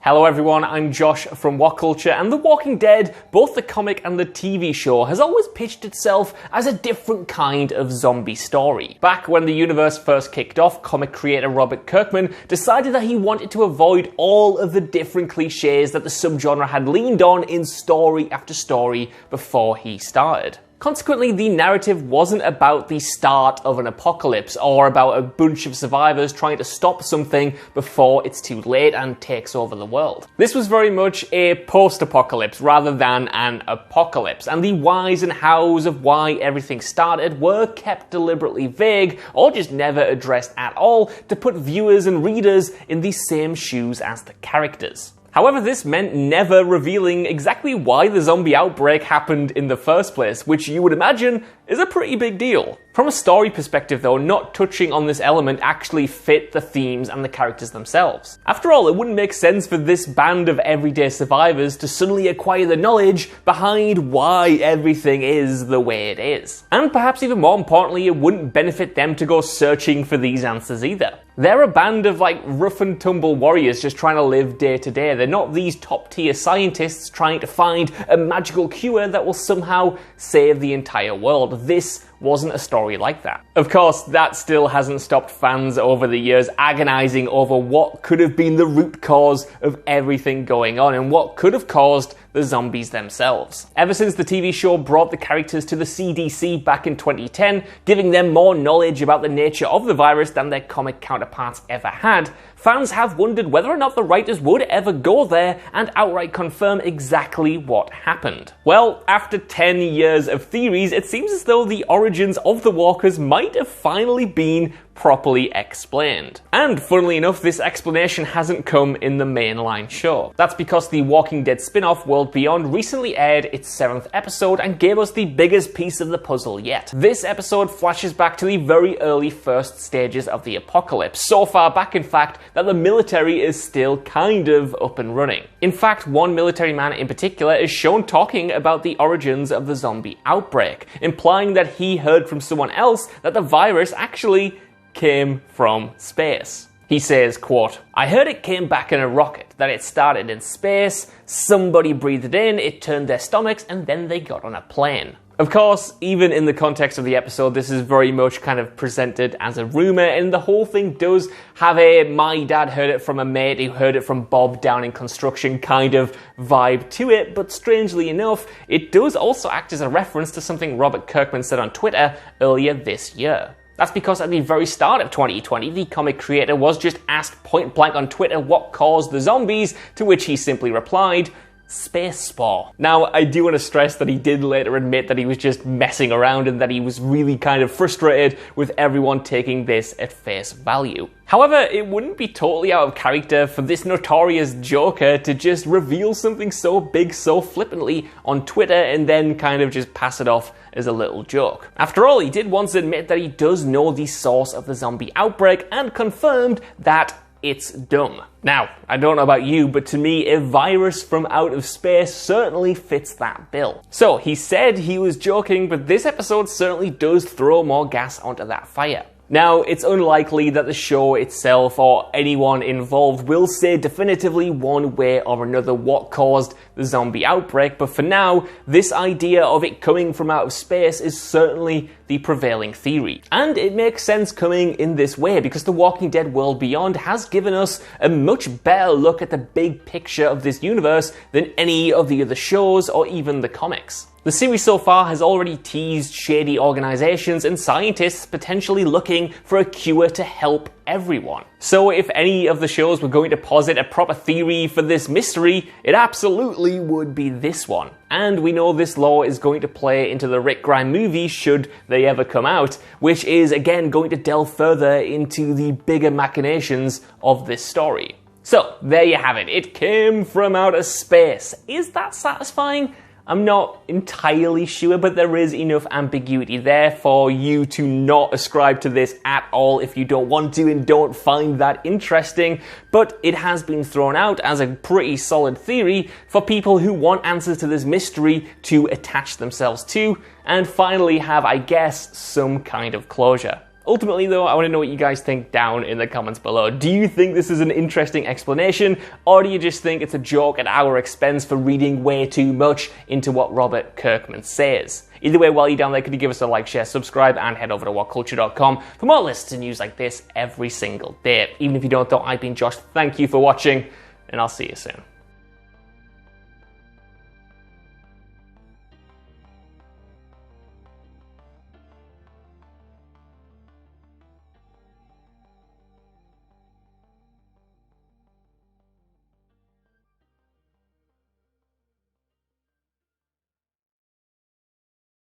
Hello everyone, I'm Josh from What Culture, and The Walking Dead, both the comic and the TV show, has always pitched itself as a different kind of zombie story. Back when the universe first kicked off, comic creator Robert Kirkman decided that he wanted to avoid all of the different cliches that the subgenre had leaned on in story after story before he started. Consequently, the narrative wasn't about the start of an apocalypse or about a bunch of survivors trying to stop something before it's too late and takes over the world. This was very much a post-apocalypse rather than an apocalypse, and the whys and hows of why everything started were kept deliberately vague or just never addressed at all to put viewers and readers in the same shoes as the characters. However, this meant never revealing exactly why the zombie outbreak happened in the first place, which you would imagine is a pretty big deal. From a story perspective though, not touching on this element actually fit the themes and the characters themselves. After all, it wouldn't make sense for this band of everyday survivors to suddenly acquire the knowledge behind why everything is the way it is. And perhaps even more importantly, it wouldn't benefit them to go searching for these answers either. They're a band of rough and tumble warriors just trying to live day to day. They're not these top tier scientists trying to find a magical cure that will somehow save the entire world. This wasn't a story like that. Of course, that still hasn't stopped fans over the years agonizing over what could have been the root cause of everything going on and what could have caused the zombies themselves. Ever since the TV show brought the characters to the CDC back in 2010, giving them more knowledge about the nature of the virus than their comic counterparts ever had, fans have wondered whether or not the writers would ever go there and outright confirm exactly what happened. Well, after 10 years of theories, it seems as though the origins of the walkers might have finally been properly explained. And funnily enough, this explanation hasn't come in the mainline show. That's because the Walking Dead spin-off World Beyond recently aired its 7th episode and gave us the biggest piece of the puzzle yet. This episode flashes back to the very early first stages of the apocalypse, so far back in fact that the military is still kind of up and running. In fact, one military man in particular is shown talking about the origins of the zombie outbreak, implying that he heard from someone else that the virus actually came from space. He says, quote, "I heard it came back in a rocket, that it started in space, somebody breathed it in, it turned their stomachs, and then they got on a plane." Of course, even in the context of the episode, this is very much kind of presented as a rumor, and the whole thing does have a "my dad heard it from a mate who heard it from Bob down in construction" kind of vibe to it, but strangely enough, it does also act as a reference to something Robert Kirkman said on Twitter earlier this year. That's because at the very start of 2020, the comic creator was just asked point blank on Twitter what caused the zombies, to which he simply replied, "Space spore." Now, I do want to stress that he did later admit that he was just messing around and that he was really kind of frustrated with everyone taking this at face value. However, it wouldn't be totally out of character for this notorious joker to just reveal something so big so flippantly on Twitter and then kind of just pass it off as a little joke. After all, he did once admit that he does know the source of the zombie outbreak and confirmed that it's dumb. Now, I don't know about you, but to me, a virus from out of space certainly fits that bill. So, he said he was joking, but this episode certainly does throw more gas onto that fire. Now, it's unlikely that the show itself or anyone involved will say definitively one way or another what caused the zombie outbreak, but for now, this idea of it coming from out of space is certainly the prevailing theory. And it makes sense coming in this way because The Walking Dead World Beyond has given us a much better look at the big picture of this universe than any of the other shows or even the comics. The series so far has already teased shady organizations and scientists potentially looking for a cure to help everyone. So if any of the shows were going to posit a proper theory for this mystery, it absolutely would be this one. And we know this lore is going to play into the Rick Grimes movie should they ever come out, which is again going to delve further into the bigger machinations of this story. So there you have it. It came from outer space. Is that satisfying? I'm not entirely sure, but there is enough ambiguity there for you to not ascribe to this at all if you don't want to and don't find that interesting. But it has been thrown out as a pretty solid theory for people who want answers to this mystery to attach themselves to and finally have, I guess, some kind of closure. Ultimately though, I want to know what you guys think down in the comments below. Do you think this is an interesting explanation, or do you just think it's a joke at our expense for reading way too much into what Robert Kirkman says? Either way, while you're down there, could you give us a like, share, subscribe, and head over to whatculture.com for more lists and news like this every single day. Even if you don't, though, I've been Josh. Thank you for watching, and I'll see you soon.